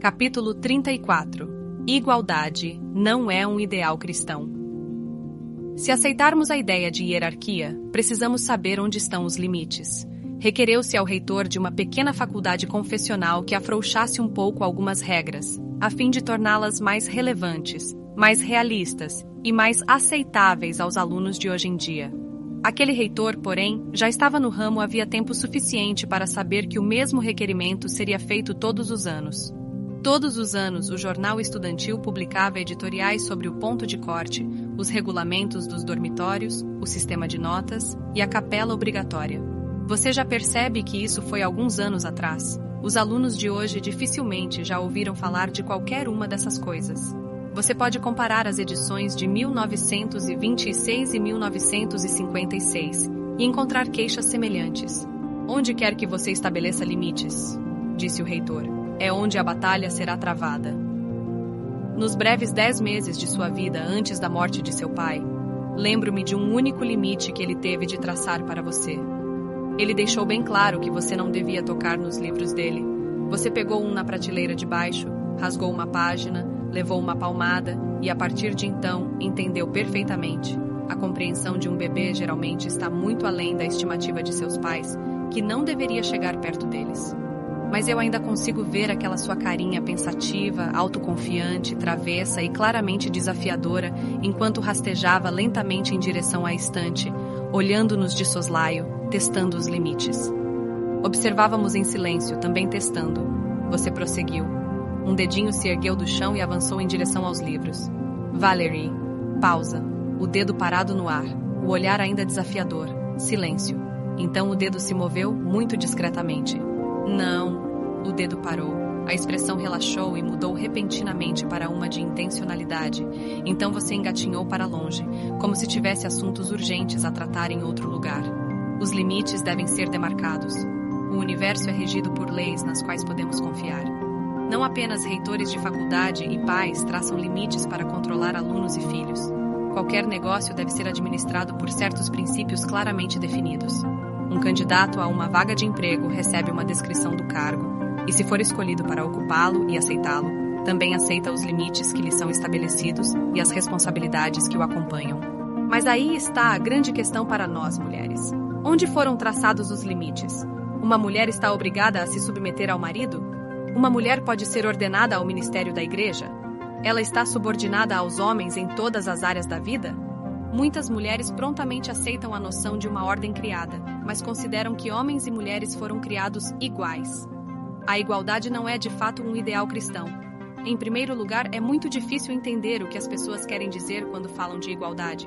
Capítulo 34. Igualdade não é um ideal cristão. Se aceitarmos a ideia de hierarquia, precisamos saber onde estão os limites. Requereu-se ao reitor de uma pequena faculdade confessional que afrouxasse um pouco algumas regras, a fim de torná-las mais relevantes, mais realistas e mais aceitáveis aos alunos de hoje em dia. Aquele reitor, porém, já estava no ramo havia tempo suficiente para saber que o mesmo requerimento seria feito todos os anos. Todos os anos, o jornal estudantil publicava editoriais sobre o ponto de corte, os regulamentos dos dormitórios, o sistema de notas e a capela obrigatória. Você já percebe que isso foi alguns anos atrás. Os alunos de hoje dificilmente já ouviram falar de qualquer uma dessas coisas. Você pode comparar as edições de 1926 e 1956 e encontrar queixas semelhantes. Onde quer que você estabeleça limites, disse o reitor, é onde a batalha será travada. Nos breves 10 meses de sua vida antes da morte de seu pai, lembro-me de um único limite que ele teve de traçar para você. Ele deixou bem claro que você não devia tocar nos livros dele. Você pegou um na prateleira de baixo, rasgou uma página, levou uma palmada e, a partir de então, entendeu perfeitamente. A compreensão de um bebê geralmente está muito além da estimativa de seus pais, que não deveria chegar perto deles. Mas eu ainda consigo ver aquela sua carinha pensativa, autoconfiante, travessa e claramente desafiadora, enquanto rastejava lentamente em direção à estante, olhando-nos de soslaio, testando os limites. Observávamos em silêncio, também testando. Você prosseguiu. Um dedinho se ergueu do chão e avançou em direção aos livros. Valerie. Pausa. O dedo parado no ar. O olhar ainda desafiador. Silêncio. Então o dedo se moveu muito discretamente. Não. O dedo parou. A expressão relaxou e mudou repentinamente para uma de intencionalidade. Então você engatinhou para longe, como se tivesse assuntos urgentes a tratar em outro lugar. Os limites devem ser demarcados. O universo é regido por leis nas quais podemos confiar. Não apenas reitores de faculdade e pais traçam limites para controlar alunos e filhos. Qualquer negócio deve ser administrado por certos princípios claramente definidos. Um candidato a uma vaga de emprego recebe uma descrição do cargo, e se for escolhido para ocupá-lo e aceitá-lo, também aceita os limites que lhe são estabelecidos e as responsabilidades que o acompanham. Mas aí está a grande questão para nós, mulheres. Onde foram traçados os limites? Uma mulher está obrigada a se submeter ao marido? Uma mulher pode ser ordenada ao ministério da igreja? Ela está subordinada aos homens em todas as áreas da vida? Muitas mulheres prontamente aceitam a noção de uma ordem criada, mas consideram que homens e mulheres foram criados iguais. A igualdade não é de fato um ideal cristão. Em primeiro lugar, é muito difícil entender o que as pessoas querem dizer quando falam de igualdade.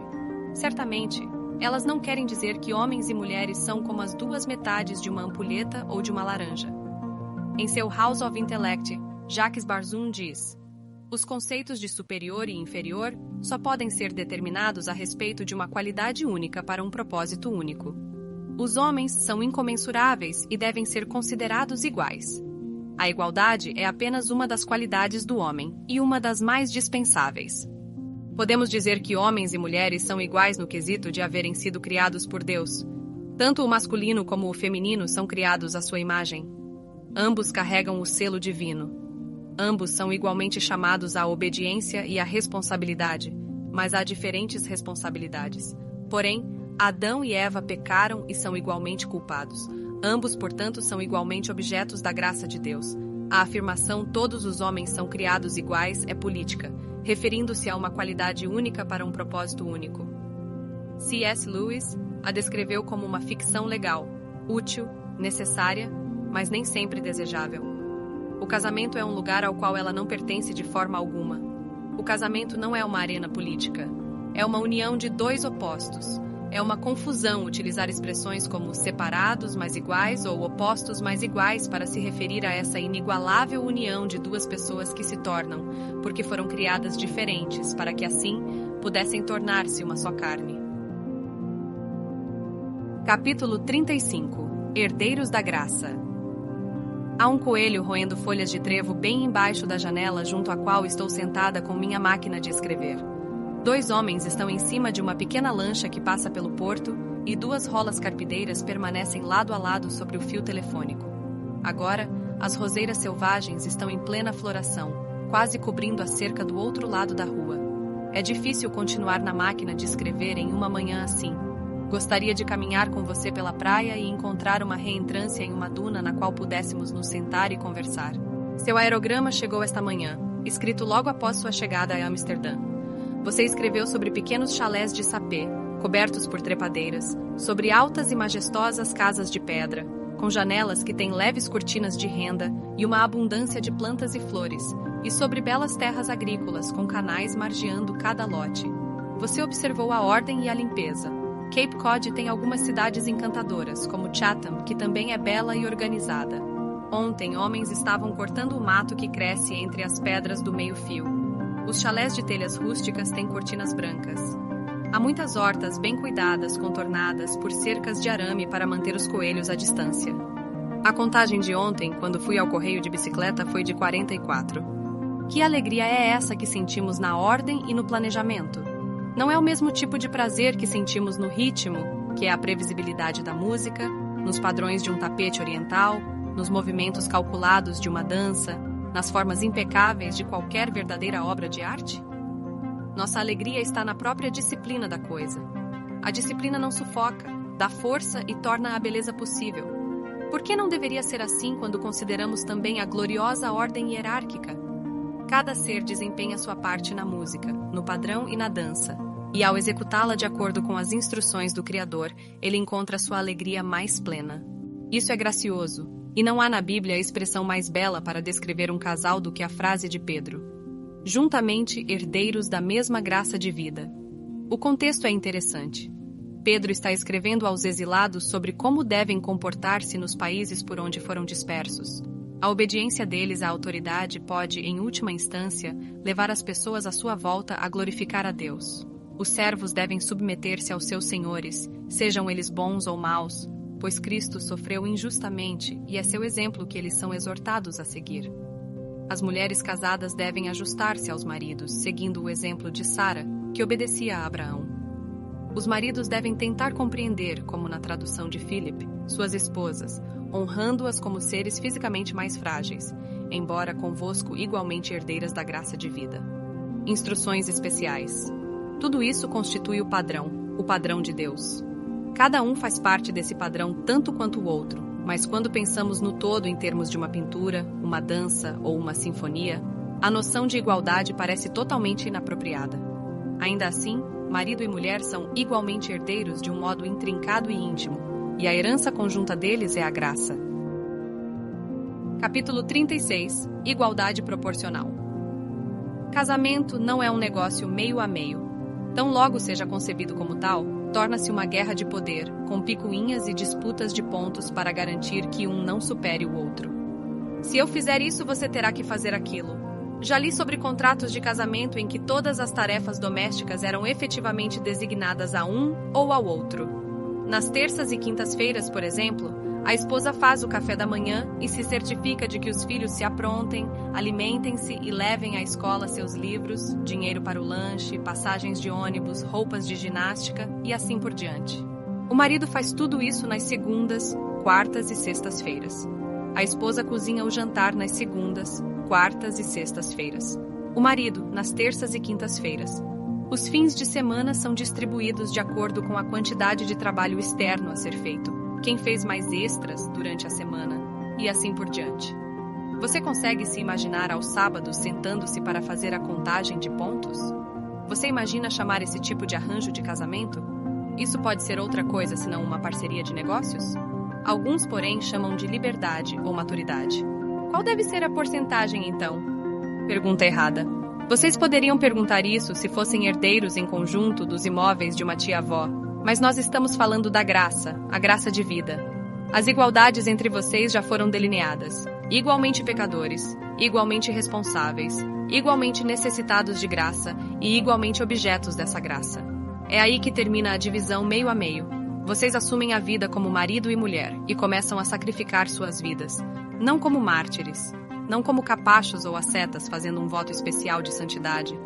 Certamente, elas não querem dizer que homens e mulheres são como as duas metades de uma ampulheta ou de uma laranja. Em seu House of Intellect, Jacques Barzun diz: os conceitos de superior e inferior só podem ser determinados a respeito de uma qualidade única para um propósito único. Os homens são incomensuráveis e devem ser considerados iguais. A igualdade é apenas uma das qualidades do homem e uma das mais dispensáveis. Podemos dizer que homens e mulheres são iguais no quesito de haverem sido criados por Deus. Tanto o masculino como o feminino são criados à sua imagem. Ambos carregam o selo divino. Ambos são igualmente chamados à obediência e à responsabilidade, mas há diferentes responsabilidades. Porém, Adão e Eva pecaram e são igualmente culpados. Ambos, portanto, são igualmente objetos da graça de Deus. A afirmação "todos os homens são criados iguais" é política, referindo-se a uma qualidade única para um propósito único. C.S. Lewis a descreveu como uma ficção legal, útil, necessária, mas nem sempre desejável. O casamento é um lugar ao qual ela não pertence de forma alguma. O casamento não é uma arena política. É uma união de dois opostos. É uma confusão utilizar expressões como separados mas iguais ou opostos mas iguais para se referir a essa inigualável união de duas pessoas que se tornam, porque foram criadas diferentes, para que assim pudessem tornar-se uma só carne. Capítulo 35. Herdeiros da Graça. Há um coelho roendo folhas de trevo bem embaixo da janela junto à qual estou sentada com minha máquina de escrever. 2 homens estão em cima de uma pequena lancha que passa pelo porto e 2 rolas carpideiras permanecem lado a lado sobre o fio telefônico. Agora, as roseiras selvagens estão em plena floração, quase cobrindo a cerca do outro lado da rua. É difícil continuar na máquina de escrever em uma manhã assim. Gostaria de caminhar com você pela praia e encontrar uma reentrância em uma duna na qual pudéssemos nos sentar e conversar. Seu aerograma chegou esta manhã, escrito logo após sua chegada a Amsterdã. Você escreveu sobre pequenos chalés de sapê, cobertos por trepadeiras, sobre altas e majestosas casas de pedra, com janelas que têm leves cortinas de renda e uma abundância de plantas e flores, e sobre belas terras agrícolas com canais margeando cada lote. Você observou a ordem e a limpeza. Cape Cod tem algumas cidades encantadoras, como Chatham, que também é bela e organizada. Ontem, homens estavam cortando o mato que cresce entre as pedras do meio-fio. Os chalés de telhas rústicas têm cortinas brancas. Há muitas hortas bem cuidadas, contornadas por cercas de arame para manter os coelhos à distância. A contagem de ontem, quando fui ao correio de bicicleta, foi de 44. Que alegria é essa que sentimos na ordem e no planejamento? Não é o mesmo tipo de prazer que sentimos no ritmo, que é a previsibilidade da música, nos padrões de um tapete oriental, nos movimentos calculados de uma dança, nas formas impecáveis de qualquer verdadeira obra de arte? Nossa alegria está na própria disciplina da coisa. A disciplina não sufoca, dá força e torna a beleza possível. Por que não deveria ser assim quando consideramos também a gloriosa ordem hierárquica? Cada ser desempenha sua parte na música, no padrão e na dança, e ao executá-la de acordo com as instruções do Criador, ele encontra sua alegria mais plena. Isso é gracioso, e não há na Bíblia a expressão mais bela para descrever um casal do que a frase de Pedro: juntamente herdeiros da mesma graça de vida. O contexto é interessante. Pedro está escrevendo aos exilados sobre como devem comportar-se nos países por onde foram dispersos. A obediência deles à autoridade pode, em última instância, levar as pessoas à sua volta a glorificar a Deus. Os servos devem submeter-se aos seus senhores, sejam eles bons ou maus, pois Cristo sofreu injustamente e é seu exemplo que eles são exortados a seguir. As mulheres casadas devem ajustar-se aos maridos, seguindo o exemplo de Sara, que obedecia a Abraão. Os maridos devem tentar compreender, como na tradução de Philip, suas esposas, honrando-as como seres fisicamente mais frágeis, embora convosco igualmente herdeiras da graça de vida. Instruções especiais. Tudo isso constitui o padrão de Deus. Cada um faz parte desse padrão tanto quanto o outro, mas quando pensamos no todo em termos de uma pintura, uma dança ou uma sinfonia, a noção de igualdade parece totalmente inapropriada. Ainda assim, marido e mulher são igualmente herdeiros de um modo intrincado e íntimo, e a herança conjunta deles é a graça. Capítulo 36. Igualdade proporcional. Casamento não é um negócio meio a meio. Tão logo seja concebido como tal, torna-se uma guerra de poder, com picuinhas e disputas de pontos para garantir que um não supere o outro. Se eu fizer isso, você terá que fazer aquilo. Já li sobre contratos de casamento em que todas as tarefas domésticas eram efetivamente designadas a um ou ao outro. Nas terças e quintas-feiras, por exemplo, a esposa faz o café da manhã e se certifica de que os filhos se aprontem, alimentem-se e levem à escola seus livros, dinheiro para o lanche, passagens de ônibus, roupas de ginástica e assim por diante. O marido faz tudo isso nas segundas, quartas e sextas-feiras. A esposa cozinha o jantar nas segundas, quartas e sextas-feiras. O marido, nas terças e quintas-feiras. Os fins de semana são distribuídos de acordo com a quantidade de trabalho externo a ser feito, quem fez mais extras durante a semana, e assim por diante. Você consegue se imaginar aos sábados sentando-se para fazer a contagem de pontos? Você imagina chamar esse tipo de arranjo de casamento? Isso pode ser outra coisa senão uma parceria de negócios? Alguns, porém, chamam de liberdade ou maturidade. Qual deve ser a porcentagem, então? Pergunta errada. Vocês poderiam perguntar isso se fossem herdeiros em conjunto dos imóveis de uma tia-avó, mas nós estamos falando da graça, a graça de vida. As igualdades entre vocês já foram delineadas. Igualmente pecadores, igualmente responsáveis, igualmente necessitados de graça e igualmente objetos dessa graça. É aí que termina a divisão meio a meio. Vocês assumem a vida como marido e mulher e começam a sacrificar suas vidas, não como mártires, não como capachos ou ascetas fazendo um voto especial de santidade,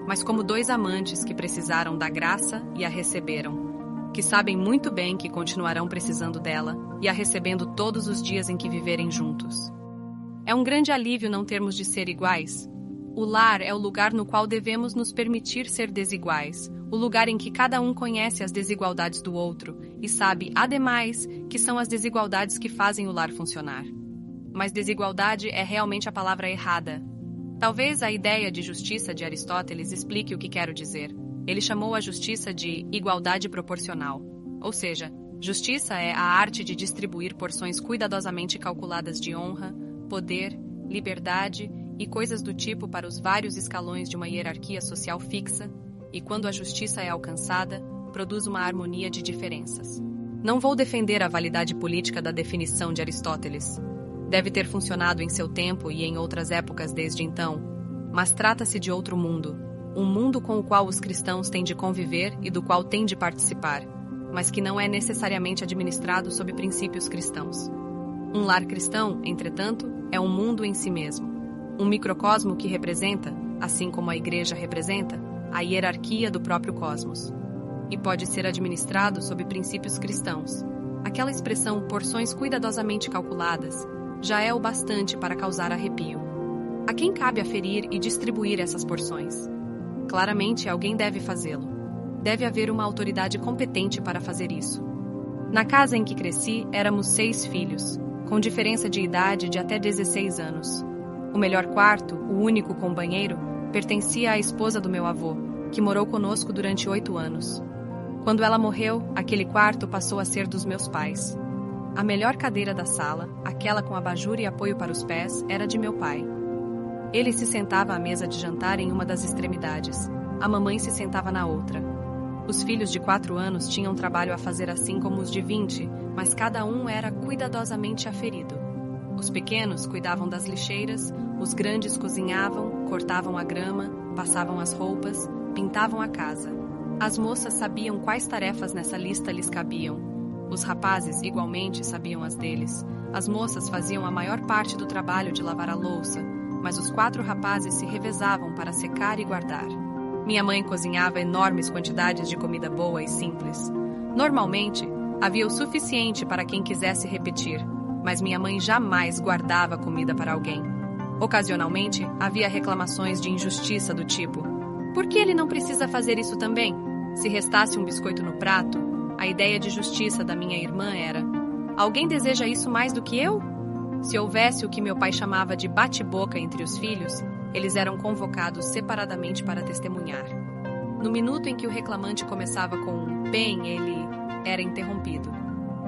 mas como dois amantes que precisaram da graça e a receberam, que sabem muito bem que continuarão precisando dela e a recebendo todos os dias em que viverem juntos. É um grande alívio não termos de ser iguais. O lar é o lugar no qual devemos nos permitir ser desiguais, o lugar em que cada um conhece as desigualdades do outro e sabe, ademais, que são as desigualdades que fazem o lar funcionar. Mas desigualdade é realmente a palavra errada. Talvez a ideia de justiça de Aristóteles explique o que quero dizer. Ele chamou a justiça de igualdade proporcional. Ou seja, justiça é a arte de distribuir porções cuidadosamente calculadas de honra, poder, liberdade e coisas do tipo para os vários escalões de uma hierarquia social fixa, e quando a justiça é alcançada, produz uma harmonia de diferenças. Não vou defender a validade política da definição de Aristóteles. Deve ter funcionado em seu tempo e em outras épocas desde então, mas trata-se de outro mundo, um mundo com o qual os cristãos têm de conviver e do qual têm de participar, mas que não é necessariamente administrado sob princípios cristãos. Um lar cristão, entretanto, é um mundo em si mesmo, um microcosmo que representa, assim como a igreja representa, a hierarquia do próprio cosmos, e pode ser administrado sob princípios cristãos. Aquela expressão porções cuidadosamente calculadas já é o bastante para causar arrepio. A quem cabe aferir e distribuir essas porções? Claramente, alguém deve fazê-lo. Deve haver uma autoridade competente para fazer isso. Na casa em que cresci, éramos 6 filhos, com diferença de idade de até 16 anos. O melhor quarto, o único com banheiro, pertencia à esposa do meu avô, que morou conosco durante 8 anos. Quando ela morreu, aquele quarto passou a ser dos meus pais. A melhor cadeira da sala, aquela com abajur e apoio para os pés, era de meu pai. Ele se sentava à mesa de jantar em uma das extremidades. A mamãe se sentava na outra. Os filhos de 4 anos tinham trabalho a fazer assim como os de 20, mas cada um era cuidadosamente aferido. Os pequenos cuidavam das lixeiras, os grandes cozinhavam, cortavam a grama, passavam as roupas, pintavam a casa. As moças sabiam quais tarefas nessa lista lhes cabiam. Os rapazes, igualmente, sabiam as deles. As moças faziam a maior parte do trabalho de lavar a louça, mas os 4 rapazes se revezavam para secar e guardar. Minha mãe cozinhava enormes quantidades de comida boa e simples. Normalmente, havia o suficiente para quem quisesse repetir, mas minha mãe jamais guardava comida para alguém. Ocasionalmente, havia reclamações de injustiça do tipo: por que ele não precisa fazer isso também? Se restasse um biscoito no prato, a ideia de justiça da minha irmã era: alguém deseja isso mais do que eu? Se houvesse o que meu pai chamava de bate-boca entre os filhos, eles eram convocados separadamente para testemunhar. No minuto em que o reclamante começava com um bem, ele era interrompido.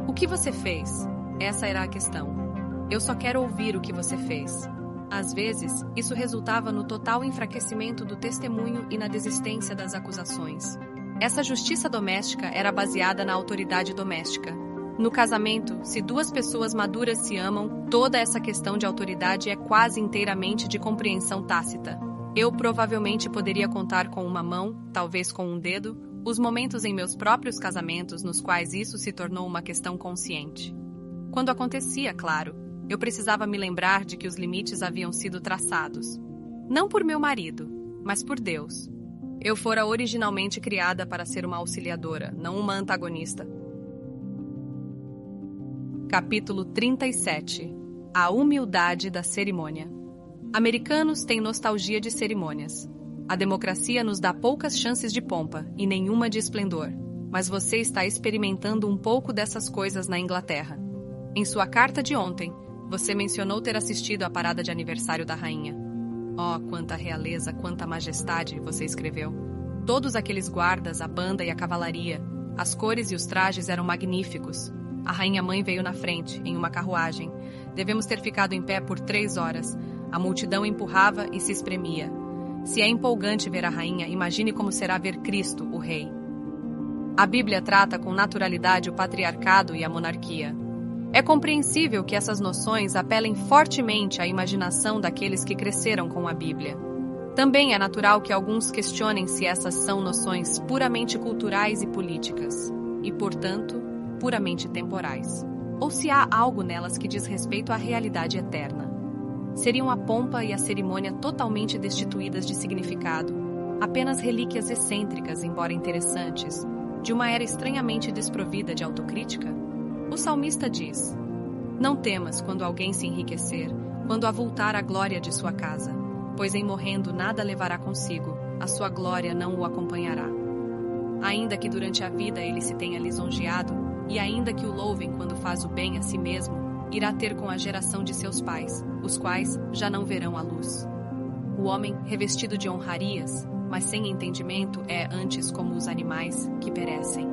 O que você fez? Essa era a questão. Eu só quero ouvir o que você fez. Às vezes, isso resultava no total enfraquecimento do testemunho e na desistência das acusações. Essa justiça doméstica era baseada na autoridade doméstica. No casamento, se 2 pessoas maduras se amam, toda essa questão de autoridade é quase inteiramente de compreensão tácita. Eu provavelmente poderia contar com uma mão, talvez com um dedo, os momentos em meus próprios casamentos nos quais isso se tornou uma questão consciente. Quando acontecia, claro, eu precisava me lembrar de que os limites haviam sido traçados. Não por meu marido, mas por Deus. Eu fora originalmente criada para ser uma auxiliadora, não uma antagonista. Capítulo 37. A humildade da cerimônia. Americanos têm nostalgia de cerimônias. A democracia nos dá poucas chances de pompa e nenhuma de esplendor, mas você está experimentando um pouco dessas coisas na Inglaterra. Em sua carta de ontem, você mencionou ter assistido à parada de aniversário da rainha. Oh, quanta realeza, quanta majestade, você escreveu. Todos aqueles guardas, a banda e a cavalaria, as cores e os trajes eram magníficos. A rainha-mãe veio na frente, em uma carruagem. Devemos ter ficado em pé por 3 horas. A multidão empurrava e se espremia. Se é empolgante ver a rainha, imagine como será ver Cristo, o rei. A Bíblia trata com naturalidade o patriarcado e a monarquia. É compreensível que essas noções apelem fortemente à imaginação daqueles que cresceram com a Bíblia. Também é natural que alguns questionem se essas são noções puramente culturais e políticas, e, portanto, puramente temporais, ou se há algo nelas que diz respeito à realidade eterna. Seriam a pompa e a cerimônia totalmente destituídas de significado, apenas relíquias excêntricas, embora interessantes, de uma era estranhamente desprovida de autocrítica? O salmista diz: não temas quando alguém se enriquecer, quando avultar a glória de sua casa, pois em morrendo nada levará consigo, a sua glória não o acompanhará. Ainda que durante a vida ele se tenha lisonjeado, e ainda que o louvem quando faz o bem a si mesmo, irá ter com a geração de seus pais, os quais já não verão a luz. O homem, revestido de honrarias, mas sem entendimento, é antes como os animais que perecem.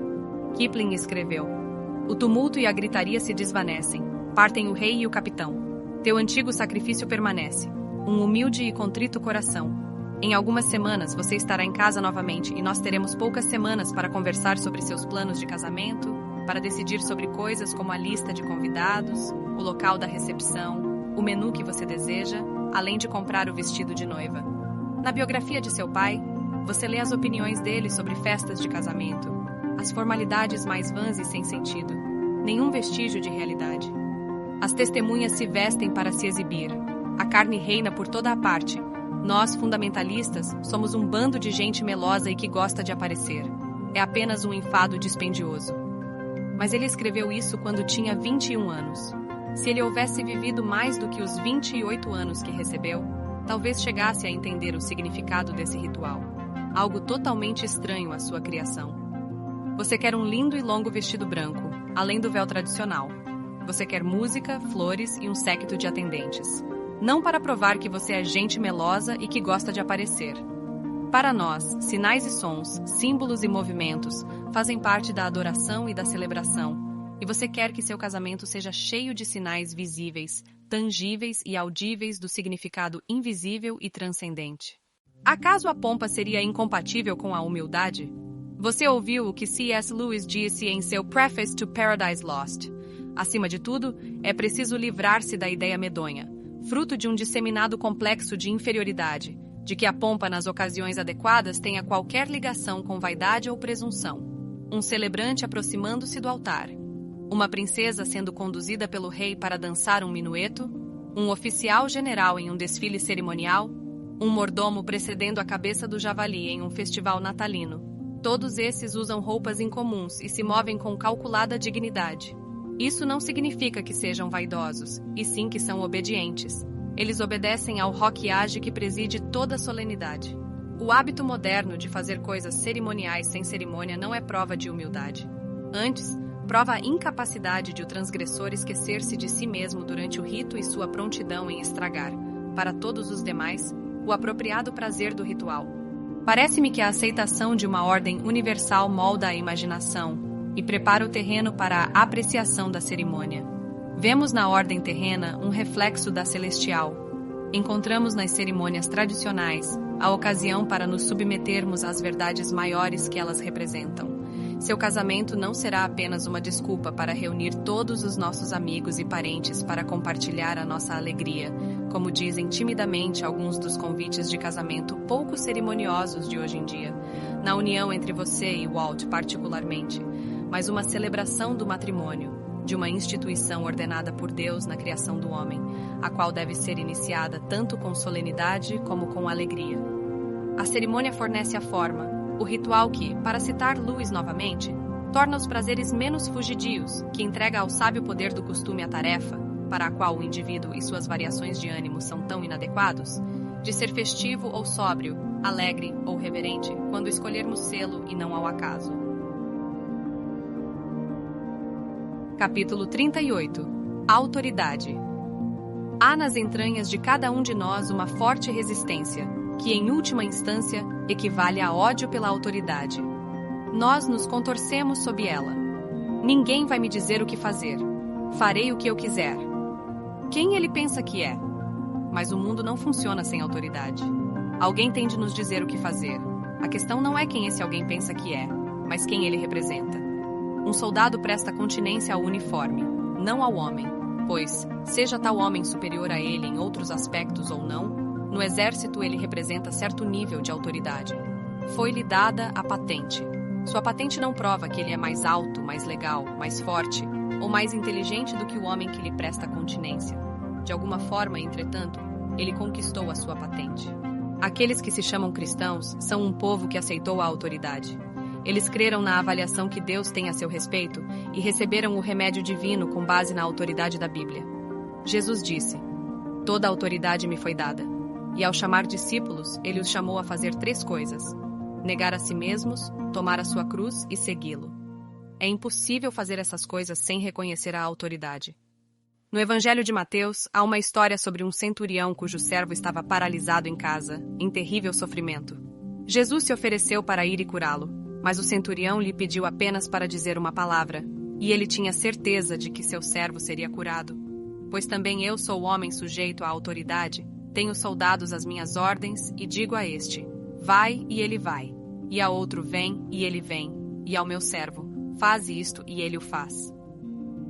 Kipling escreveu: o tumulto e a gritaria se desvanecem, partem o rei e o capitão. Teu antigo sacrifício permanece, um humilde e contrito coração. Em algumas semanas você estará em casa novamente e nós teremos poucas semanas para conversar sobre seus planos de casamento, para decidir sobre coisas como a lista de convidados, o local da recepção, o menu que você deseja, além de comprar o vestido de noiva. Na biografia de seu pai, você lê as opiniões dele sobre festas de casamento, as formalidades mais vãs e sem sentido, nenhum vestígio de realidade. As testemunhas se vestem para se exibir, a carne reina por toda a parte. Nós, fundamentalistas, somos um bando de gente melosa e que gosta de aparecer. É apenas um enfado dispendioso. Mas ele escreveu isso quando tinha 21 anos. Se ele houvesse vivido mais do que os 28 anos que recebeu, talvez chegasse a entender o significado desse ritual. Algo totalmente estranho à sua criação. Você quer um lindo e longo vestido branco, além do véu tradicional. Você quer música, flores e um séquito de atendentes. Não para provar que você é gente melosa e que gosta de aparecer. Para nós, sinais e sons, símbolos e movimentos fazem parte da adoração e da celebração, e você quer que seu casamento seja cheio de sinais visíveis, tangíveis e audíveis do significado invisível e transcendente. Acaso a pompa seria incompatível com a humildade? Você ouviu o que C.S. Lewis disse em seu Preface to Paradise Lost. Acima de tudo, é preciso livrar-se da ideia medonha, fruto de um disseminado complexo de inferioridade, de que a pompa nas ocasiões adequadas tenha qualquer ligação com vaidade ou presunção. Um celebrante aproximando-se do altar, uma princesa sendo conduzida pelo rei para dançar um minueto, um oficial general em um desfile cerimonial, um mordomo precedendo a cabeça do javali em um festival natalino. Todos esses usam roupas incomuns e se movem com calculada dignidade. Isso não significa que sejam vaidosos, e sim que são obedientes. Eles obedecem ao roquiage que preside toda a solenidade. O hábito moderno de fazer coisas cerimoniais sem cerimônia não é prova de humildade. Antes, prova a incapacidade de o transgressor esquecer-se de si mesmo durante o rito e sua prontidão em estragar, para todos os demais, o apropriado prazer do ritual. Parece-me que a aceitação de uma ordem universal molda a imaginação e prepara o terreno para a apreciação da cerimônia. Vemos na ordem terrena um reflexo da celestial. Encontramos nas cerimônias tradicionais a ocasião para nos submetermos às verdades maiores que elas representam. Seu casamento não será apenas uma desculpa para reunir todos os nossos amigos e parentes para compartilhar a nossa alegria, como dizem timidamente alguns dos convites de casamento pouco cerimoniosos de hoje em dia, na união entre você e Walt particularmente, mas uma celebração do matrimônio, de uma instituição ordenada por Deus na criação do homem, a qual deve ser iniciada tanto com solenidade como com alegria. A cerimônia fornece a forma, o ritual que, para citar Lewis novamente, torna os prazeres menos fugidios, que entrega ao sábio poder do costume a tarefa, para a qual o indivíduo e suas variações de ânimo são tão inadequados, de ser festivo ou sóbrio, alegre ou reverente, quando escolhermos sê-lo e não ao acaso. Capítulo 38. A autoridade. Há nas entranhas de cada um de nós uma forte resistência, que em última instância equivale a ódio pela autoridade. Nós nos contorcemos sob ela. Ninguém vai me dizer o que fazer. Farei o que eu quiser. Quem ele pensa que é? Mas o mundo não funciona sem autoridade. Alguém tem de nos dizer o que fazer. A questão não é quem esse alguém pensa que é, mas quem ele representa. Um soldado presta continência ao uniforme, não ao homem, pois, seja tal homem superior a ele em outros aspectos ou não, no exército ele representa certo nível de autoridade. Foi-lhe dada a patente. Sua patente não prova que ele é mais alto, mais legal, mais forte ou mais inteligente do que o homem que lhe presta continência. De alguma forma, entretanto, ele conquistou a sua patente. Aqueles que se chamam cristãos são um povo que aceitou a autoridade. Eles creram na avaliação que Deus tem a seu respeito e receberam o remédio divino com base na autoridade da Bíblia. Jesus disse: Toda a autoridade me foi dada. E ao chamar discípulos, ele os chamou a fazer 3 coisas: negar a si mesmos, tomar a sua cruz e segui-lo. É impossível fazer essas coisas sem reconhecer a autoridade. No Evangelho de Mateus, há uma história sobre um centurião cujo servo estava paralisado em casa, em terrível sofrimento. Jesus se ofereceu para ir e curá-lo, mas o centurião lhe pediu apenas para dizer uma palavra, e ele tinha certeza de que seu servo seria curado. Pois também eu sou homem sujeito à autoridade, tenho soldados às minhas ordens, e digo a este: vai, e ele vai, e a outro: vem, e ele vem, e ao meu servo: faz isto, e ele o faz.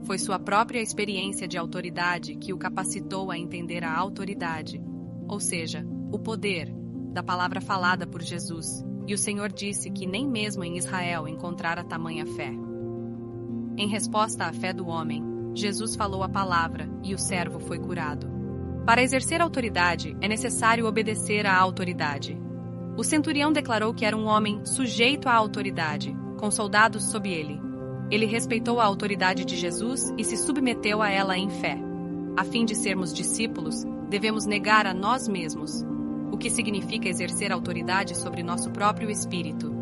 Foi sua própria experiência de autoridade que o capacitou a entender a autoridade, ou seja, o poder, da palavra falada por Jesus, e o Senhor disse que nem mesmo em Israel encontrara tamanha fé. Em resposta à fé do homem, Jesus falou a palavra e o servo foi curado. Para exercer autoridade, é necessário obedecer à autoridade. O centurião declarou que era um homem sujeito à autoridade, com soldados sob ele. Ele respeitou a autoridade de Jesus e se submeteu a ela em fé. A fim de sermos discípulos, devemos negar a nós mesmos, o que significa exercer autoridade sobre nosso próprio espírito.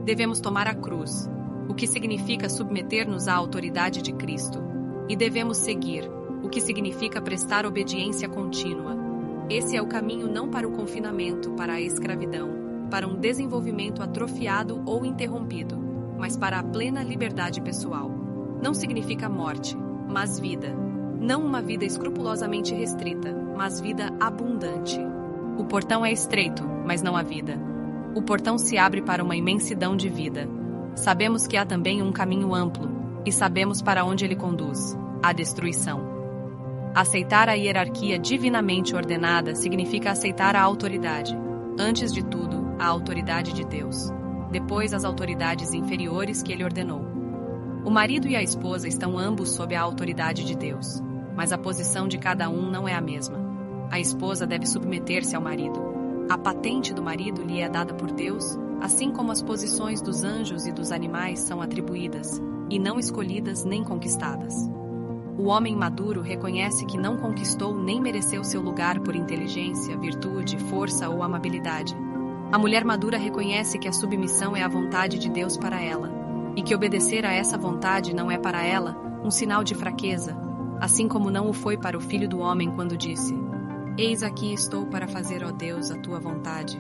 Devemos tomar a cruz, o que significa submeter-nos à autoridade de Cristo. E devemos seguir, o que significa prestar obediência contínua. Esse é o caminho não para o confinamento, para a escravidão, para um desenvolvimento atrofiado ou interrompido, mas para a plena liberdade pessoal. Não significa morte, mas vida. Não uma vida escrupulosamente restrita, mas vida abundante. O portão é estreito, mas não há vida. O portão se abre para uma imensidão de vida. Sabemos que há também um caminho amplo, e sabemos para onde ele conduz: a destruição. Aceitar a hierarquia divinamente ordenada significa aceitar a autoridade. Antes de tudo, a autoridade de Deus. Depois, as autoridades inferiores que ele ordenou. O marido e a esposa estão ambos sob a autoridade de Deus, mas a posição de cada um não é a mesma. A esposa deve submeter-se ao marido. A patente do marido lhe é dada por Deus, assim como as posições dos anjos e dos animais são atribuídas, e não escolhidas nem conquistadas. O homem maduro reconhece que não conquistou nem mereceu seu lugar por inteligência, virtude, força ou amabilidade. A mulher madura reconhece que a submissão é a vontade de Deus para ela, e que obedecer a essa vontade não é para ela um sinal de fraqueza, assim como não o foi para o Filho do Homem quando disse: Eis aqui estou para fazer, ó Deus, a tua vontade.